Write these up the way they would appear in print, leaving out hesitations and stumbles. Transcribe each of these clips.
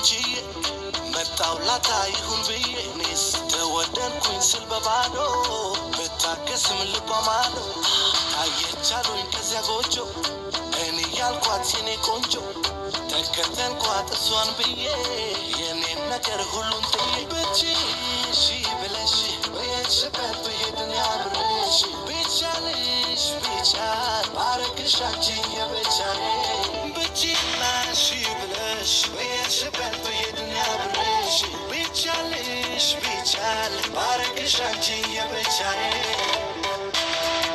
ችዬ መጣው ላታ ይሁን ብዬ እኔስ ተወደድኩኝ ስል በባዶ ብታገስም ልቧ ማዶ ታየቻሉኝ ከዚያ ጎጆ እኔ ያልኳት የኔ ቆንጆ ተከተልኳት እሷን ብዬ የኔን ነገር ሁሉን ጥዬ ብችሽ ብለሽ በየሽበት ብሄድን ያብረሽ ብቻልሽ ብቻል ባረግሽ አንቺን የብቻዬ ብችላሽ ብለሽ በየሽበት ብሄድን ያብረሽ ብቻልሽ ብቻል ባረግሽ አንቺን የብቻዬ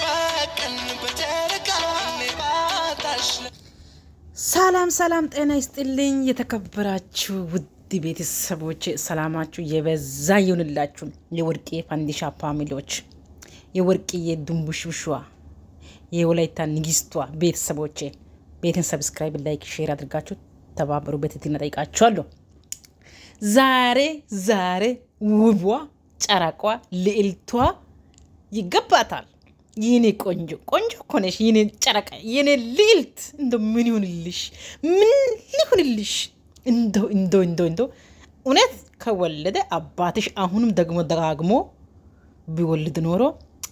በቀን በጨረቃ እኔ ባጣሽ ሰላም ሰላም ጤና ይስጥልኝ የተከበራችሁ ውድ ቤተሰቦች ሰላማችሁ የበዛ ይሁንላችሁ። የወርቄ ፋንዲሻ ፋሚሊዎች የወርቄ ድንቡሽብሿ የወላይታ ንግስቷ ቤተሰቦች ቤትን ሰብስክራይብ ላይክ ሼር አድርጋችሁ ተባበሩ በትህትና ጠይቃችኋለሁ። ዛሬ ውቧ ጨረቋ ልዕልቷ ይገባታል። የኔ ቆንጆ እኮ ነሽ የኔ ጨረቃ የኔ ልዕልት እንደው ምን ይሁንልሽ እንደው እውነት ከወለደ አባትሽ አሁንም ደጋግሞ ቢወልድ ኖሮ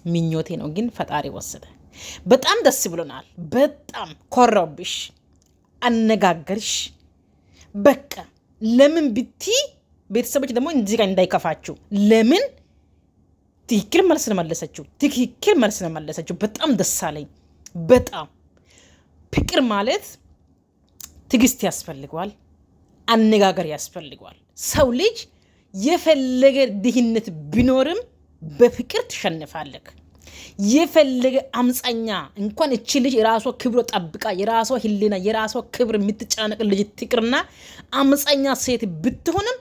ምኞቴ ነው፣ ግን ፈጣሪ ወሰደ። በጣም ደስ ብሎናል። በጣም ኮራውብሽ አነጋገርሽ። በቃ ለምን ብቲ ቤተሰቦች ደግሞ እዚህ ጋር እንዳይከፋችሁ ለምን ትክክል መልስ ነው መለሰችው። በጣም ደስ አለኝ። በጣም ፍቅር ማለት ትዕግስት ያስፈልገዋል፣ አነጋገር ያስፈልገዋል። ሰው ልጅ የፈለገ ድህነት ቢኖርም በፍቅር ትሸንፋለህ። የፈለገ አምፀኛ እንኳን እቺ ልጅ የራሷ ክብሮ ጠብቃ የራሷ ህሊና የራሷ ክብር የምትጨናነቅ ልጅ ትቅርና አምፀኛ ሴት ብትሆንም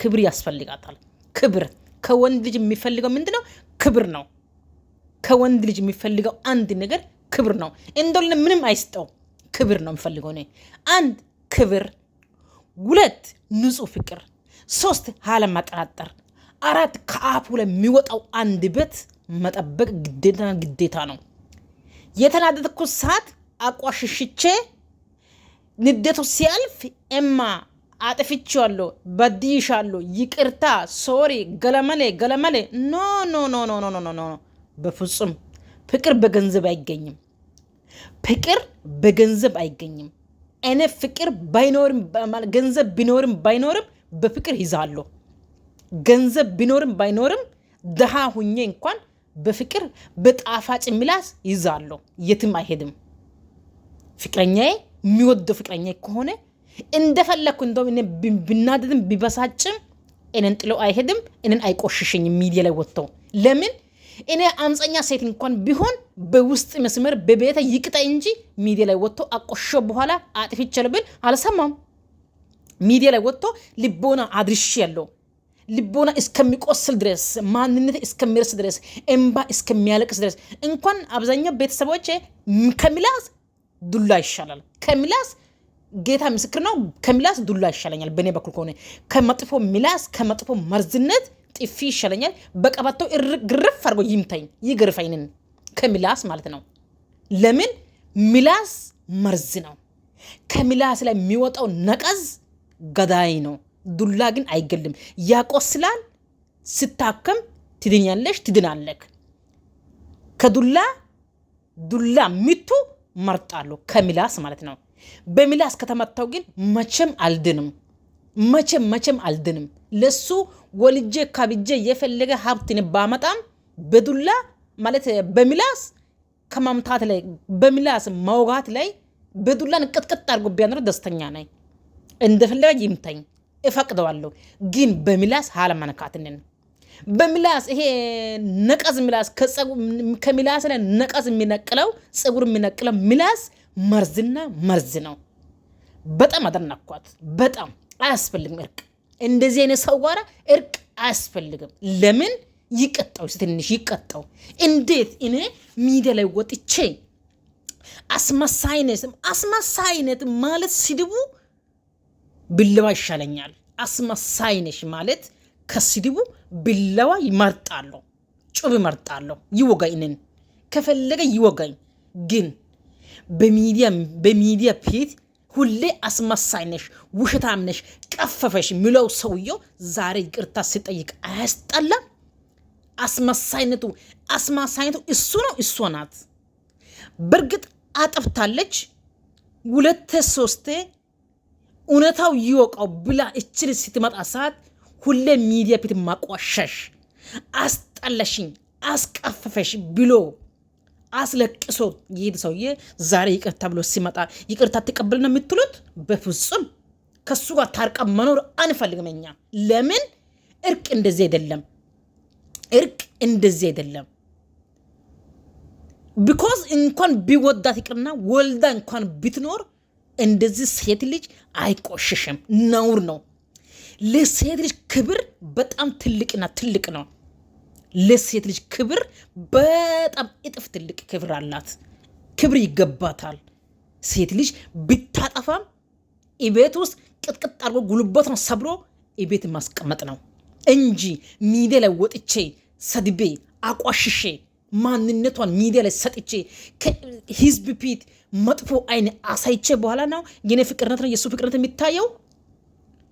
ክብር ያስፈልጋታል። ክብር ከወንድ ልጅ የሚፈልገው ምንድነው? ክብር ነው። ከወንድ ልጅ የሚፈልገው አንድ ነገር ክብር ነው። እንደሆነ ምንም አይስጠው፣ ክብር ነው የሚፈልገው። እኔ አንድ ክብር፣ ሁለት ንጹህ ፍቅር፣ ሶስት አለመጠራጠር፣ አራት ከአፉ ላይ የሚወጣው አንደበት መጠበቅ ግዴታ ነው። የተናደድኩ ሰዓት አቋሽሽቼ ንዴቱ ሲያልፍ እማ አጥፍቻለሁ፣ በድዬሻለሁ፣ ይቅርታ፣ ሶሪ፣ ገለመሌ ኖ። በፍጹም ፍቅር በገንዘብ አይገኝም። እኔ ፍቅር ገንዘብ ቢኖርም ባይኖርም በፍቅር ይዛለሁ። ገንዘብ ቢኖርም ባይኖርም ደሃ ሁኜ እንኳን በፍቅር በጣፋጭ ምላስ ይዛለሁ። የትም አይሄድም። ፍቅረኛዬ የሚወደው ፍቅረኛዬ ከሆነ እንደፈለኩ እንደው እኔ ብናደድም ቢበሳጭም እኔን ጥሎ አይሄድም። እኔን አይቆሽሽኝም ሚዲያ ላይ ወጥቶ። ለምን እኔ አምፀኛ ሴት እንኳን ቢሆን በውስጥ መስመር በቤተ ይቅጣ እንጂ ሚዲያ ላይ ወጥቶ አቆሾ በኋላ አጥፍቻለሁ ብል አልሰማም። ሚዲያ ላይ ወጥቶ ልቦና አድርሽ ያለው ልቦና እስከሚቆስል ድረስ ማንነት እስከሚረስ ድረስ እንባ እስከሚያለቅስ ድረስ እንኳን አብዛኛው ቤተሰቦች ከምላስ ዱላ ይሻላል። ከምላስ ጌታ ምስክር ነው። ከምላስ ዱላ ይሻለኛል። በእኔ በኩል ከሆነ ከመጥፎ ምላስ ከመጥፎ መርዝነት ጥፊ ይሻለኛል። በቀበቶ ግርፍ አድርጎ ይምታኝ ይገርፈኝን ከምላስ ማለት ነው። ለምን ምላስ መርዝ ነው። ከምላስ ላይ የሚወጣው ነቀዝ ገዳይ ነው። ዱላ ግን አይገልም፣ ያቆስላል። ስታከም ትድናለህ። ከዱላ ሚቱ መርጣለሁ ከምላስ ማለት ነው። በምላስ ከተመታው ግን መቼም አልድንም። ለሱ ወልጄ ካብጄ የፈለገ ሀብትን ባመጣም በዱላ ማለት በምላስ ከማምታት ላይ በምላስ መውጋት ላይ በዱላን ቅጥቅጥ አድርጎ ቢያኖር ደስተኛ ነኝ። እንደፈለገ ይምታኝ እፈቅደዋለሁ። ግን በምላስ አለመነካትንን በምላስ ይሄ ነቀዝ ምላስ ከምላስ ላይ ነቀዝ የሚነቅለው ፀጉር የሚነቅለው ምላስ መርዝ ነው። በጣም አደነኳት። በጣም አያስፈልግም እርቅ። እንደዚህ አይነት ሰው ጋር እርቅ አያስፈልግም። ለምን ይቀጣው? ትንሽ ይቀጣው። እንዴት እኔ ሚዲያ ላይ ወጥቼ አስመሳይነት ማለት ስድቡ ብለዋ ይሻለኛል። አስመሳይነሽ ማለት ከስድቡ ብለዋ ይመርጣለሁ፣ ጩብ ይመርጣለሁ። ይወጋኝን ከፈለገ ይወጋኝ። ግን በሚዲያ ፊት ሁሌ አስመሳይ ነሽ፣ ውሸታም ነሽ፣ ቀፈፈሽ የሚለው ሰውየው ዛሬ ይቅርታ ሲጠይቅ አያስጠላም? አስመሳይነቱ እሱ ነው፣ እሷ ናት። በእርግጥ አጥፍታለች። 2-3 እውነታው ይወቃው ብላ እችል ስትመጣ ሰዓት ሁሌ ሚዲያ ፊት ማቋሸሽ፣ አስጠለሽኝ፣ አስቀፈፈሽ ብሎ አስለቅሶ ይሄድ ሰውዬ ዛሬ ይቅርታ ብሎ ሲመጣ ይቅርታ ትቀበል ነው የምትሉት? በፍጹም ከሱ ጋር ታርቃ መኖር አንፈልግም እኛ። ለምን? እርቅ እንደዚህ አይደለም፣ እርቅ እንደዚህ አይደለም። ቢኮዝ እንኳን ቢወዳት ይቅርና ወልዳ እንኳን ብትኖር እንደዚህ ሴት ልጅ አይቆሽሽም፣ ነውር ነው። ለሴት ልጅ ክብር በጣም ትልቅና ትልቅ ነው። ለሴት ልጅ ክብር በጣም እጥፍ ትልቅ ክብር አላት። ክብር ይገባታል። ሴት ልጅ ብታጠፋም ቤት ውስጥ ቅጥቅጥ አድርጎ ጉልበቷን ሰብሮ ቤት ማስቀመጥ ነው እንጂ ሚዲያ ላይ ወጥቼ ሰድቤ አቋሽሼ ማንነቷን ሚዲያ ላይ ሰጥቼ ከህዝብ ፊት መጥፎ አይን አሳይቼ በኋላ ነው የኔ ፍቅርነት ነው የሱ ፍቅርነት የሚታየው።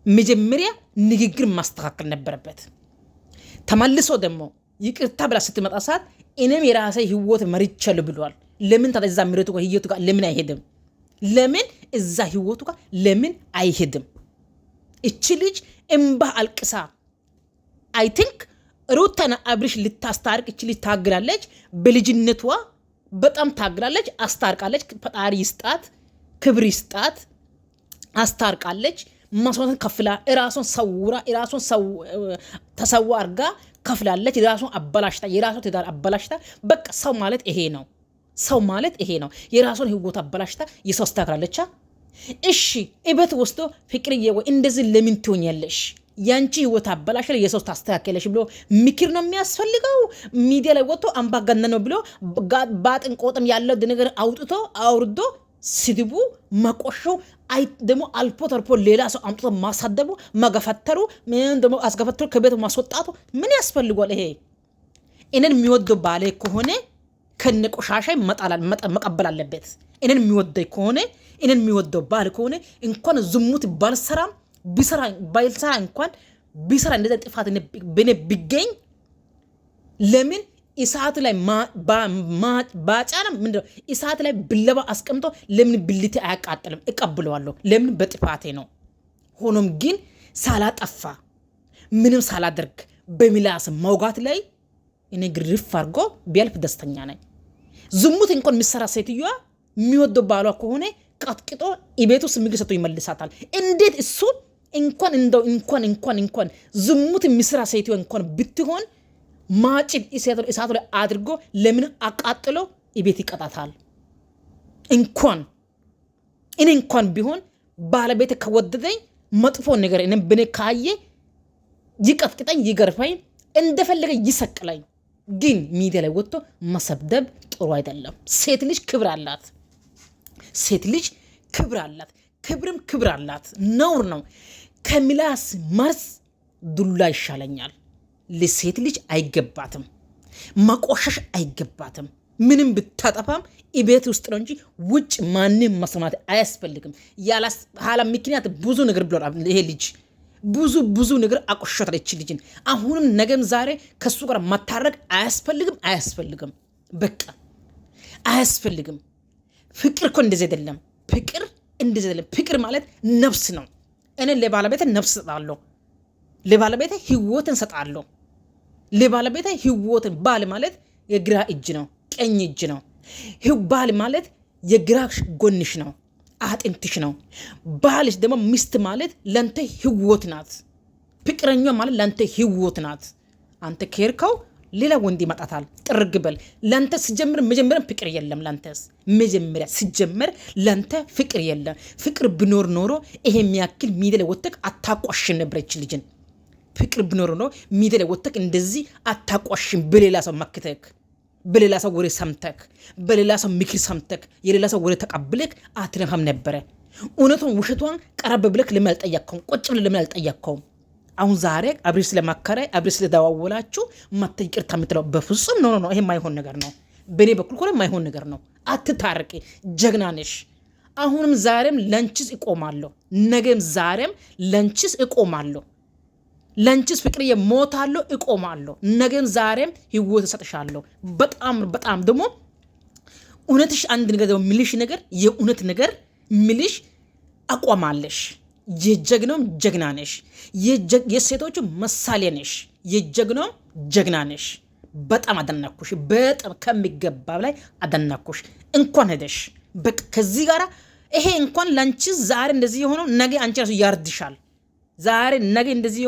መጀመሪያ ንግግር ማስተካከል ነበረበት። ተመልሶ ደግሞ ይቅርታ ብላ ስትመጣ ሰዓት እኔም የራሴ ህይወት መርቻለሁ ብሏል። ለምን ታዲያ እዛ ምረቱ ጋር ህይወቱ ጋር ለምን አይሄድም? ለምን እዛ ህይወቱ ጋር ለምን አይሄድም? እቺ ልጅ እምባ አልቅሳ አይ ቲንክ ሩታና አብርሽ ልታስታርቅ እቺ ልጅ ታግላለች። በልጅነቷ በጣም ታግላለች፣ አስታርቃለች። ፈጣሪ ይስጣት፣ ክብር ይስጣት። አስታርቃለች። መስዋዕትን ከፍላ እራሷን ሰውራ እራሷን ተሰዋ አርጋ ከፍላለች። የራሷን አበላሽታ የራሷን ትዳር አበላሽታ በቃ ሰው ማለት ይሄ ነው። ሰው ማለት ይሄ ነው። የራሷን ህይወት አበላሽታ የሰው አስተካክላለች። እሺ እቤት ወስዶ ፍቅርዬ ወይ እንደዚህ ለምን ትሆኛለሽ? ያንቺ ህይወት አበላሽ የሰው ታስተካከለሽ ብሎ ምክር ነው የሚያስፈልገው? ሚዲያ ላይ ወጥቶ አምባገነን ነው ብሎ ባጥንቆጥም ያለው ነገር አውጥቶ አውርዶ ስድቡ መቆሸው አይ ደግሞ አልፎ ተርፎ ሌላ ሰው አምጥቶ ማሳደቡ መገፈተሩ ምን ደግሞ አስገፈተሩ ከቤት ማስወጣቱ ምን ያስፈልጓል? ይሄ እኔን የሚወደው ባሌ ከሆነ ከነቆሻሻ መቀበል አለበት። እኔን የሚወደው ከሆነ እኔን የሚወደው ባል ከሆነ እንኳን ዝሙት ባልሰራም ባይልሰራ እንኳን ቢሰራ እንደዛ ጥፋት በኔ ቢገኝ ለምን እሳቱ ላይ ባጫና ምንድነው እሳት ላይ ብለባ አስቀምጦ ለምን ብልቴ አያቃጥልም? እቀብለዋለሁ። ለምን? በጥፋቴ ነው። ሆኖም ግን ሳላጠፋ ምንም ሳላደርግ በሚላስ መውጋት ላይ እኔ ግርፍ አድርጎ ቢያልፍ ደስተኛ ነኝ። ዝሙት እንኳን የሚሰራ ሴትዮዋ የሚወደው ባሏ ከሆነ ቀጥቅጦ ቤት ውስጥ ምግብ ሰጥቶ ይመልሳታል። እንዴት እሱ እንኳን እንደው እንኳን ዝሙት የሚሰራ ሴትዮዋ እንኳን ብትሆን ማጭድ እሳቱ ላይ አድርጎ ለምን አቃጥሎ ቤት ይቀጣታል? እንኳን ቢሆን ባለቤት ከወደደኝ መጥፎ ነገር እኔም ብኔ ካየ ይቀጥቅጠኝ፣ ይገርፈኝ፣ እንደፈለገ ይሰቅለኝ። ግን ሚዲያ ላይ ወጥቶ መሰብደብ ጥሩ አይደለም። ሴት ልጅ ክብር አላት። ሴት ልጅ ክብር አላት። ክብርም ክብር አላት። ነውር ነው። ከሚላስ መርዝ ዱላ ይሻለኛል። ለሴት ልጅ አይገባትም፣ መቆሸሽ አይገባትም። ምንም ብታጠፋም ቤት ውስጥ ነው እንጂ ውጭ ማንም መስማት አያስፈልግም። ያለ ምክንያት ብዙ ነገር ብሏል ይሄ ልጅ። ብዙ ነገር አቆሸሻት እቺ ልጅን። አሁንም ነገም ዛሬ ከሱ ጋር መታረቅ አያስፈልግም። በቃ አያስፈልግም። ፍቅር እኮ እንደዚህ አይደለም። ፍቅር ማለት ነፍስ ነው። እኔ ለባለቤቴ ነፍስ ሰጣለሁ፣ ለባለቤቴ ህይወትን ሰጣለሁ። ለባለቤቴ ህይወትን ባል ማለት የግራ እጅ ነው፣ ቀኝ እጅ ነው። ባል ማለት የግራ ጎንሽ ነው፣ አጥንትሽ ነው። ባልሽ ደግሞ ሚስት ማለት ለንተ ህይወት ናት። ፍቅረኛ ማለት ለንተ ህይወት ናት። አንተ ከሄድከው ሌላ ወንድ ይመጣታል። ጥርግ በል። ለንተ ሲጀምር መጀመሪያ ፍቅር የለም። ለንተስ መጀመሪያ ሲጀምር ለንተ ፍቅር የለም። ፍቅር ቢኖር ኖሮ ይሄ የሚያክል ሚዲያ ላይ ወጥተክ አታቋሽን ነበረች ልጅን። ፍቅር ቢኖር ኖሮ ሚዲያ ላይ ወጥተክ እንደዚህ አታቋሽን። በሌላ ሰው መክተክ፣ በሌላ ሰው ወሬ ሰምተክ፣ በሌላ ሰው ምክር ሰምተክ፣ የሌላ ሰው ወሬ ተቀብለክ አትነፋም ነበረ። እውነቱን ውሸቷን ቀረብ ብለክ ለምን አልጠየቅከውም? ቁጭ ብለህ ለምን አልጠየቅከውም? አሁን ዛሬ አብሬ ስለማከረ አብሬ ስለደዋወላችሁ መተ ይቅርታ የምትለው በፍጹም ነው። ይሄ የማይሆን ነገር ነው። በእኔ በኩል ኮለ የማይሆን ነገር ነው። አትታርቂ። ጀግና ነሽ። አሁንም ዛሬም ለንችስ እቆማለሁ። ነገም ዛሬም ለንችስ እቆማለሁ። ለንችስ ፍቅርዬ ሞታለሁ፣ እቆማለሁ። ነገም ዛሬም ህይወት እሰጥሻለሁ። በጣም ደግሞ እውነትሽ አንድ ነገር ደግሞ ምልሽ ነገር የእውነት ነገር ምልሽ አቋማለሽ። የጀግናውም ጀግና ነሽ። የሴቶቹ ምሳሌ ነሽ። የጀግናውም ጀግና ነሽ። በጣም አደናኩሽ። በጣም ከሚገባ ላይ አደናኩሽ። እንኳን ሄደሽ በቃ ከዚህ ጋራ ይሄ እንኳን ላንቺ ዛሬ እንደዚህ የሆነው ነገ አንቺ ራሱ ያርድሻል። ዛሬ እንደዚህ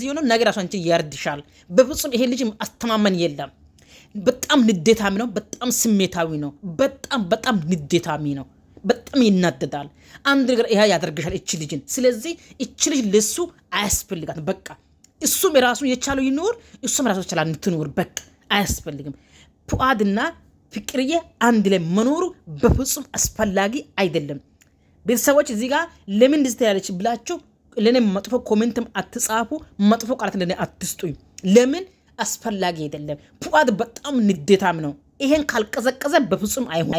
የሆነው ነገ ራሱ አንቺ ያርድሻል። በፍጹም ይሄ ልጅ አስተማመን የለም። በጣም ንዴታሚ ነው። በጣም ስሜታዊ ነው። በጣም ንዴታሚ ነው። በጣም ይናደዳል። አንድ ነገር ይሄ ያደርግሻል እቺ ልጅን። ስለዚህ እቺ ልጅ ለሱ አያስፈልጋት። በቃ እሱም የራሱ የቻለው ይኖር፣ እሱም ራሱ ይችላል ትኖር። በቃ አያስፈልግም። ፉአድና ፍቅርዬ አንድ ላይ መኖሩ በፍጹም አስፈላጊ አይደለም። ቤተሰቦች እዚህ ጋር ለምን እንደዚህ ያለች ብላችሁ ለኔ መጥፎ ኮሜንትም አትጻፉ፣ መጥፎ ቃላት ለኔ አትስጡኝ። ለምን አስፈላጊ አይደለም። ፉአድ በጣም ንዴታም ነው። ይሄን ካልቀዘቀዘ በፍጹም አይሆን።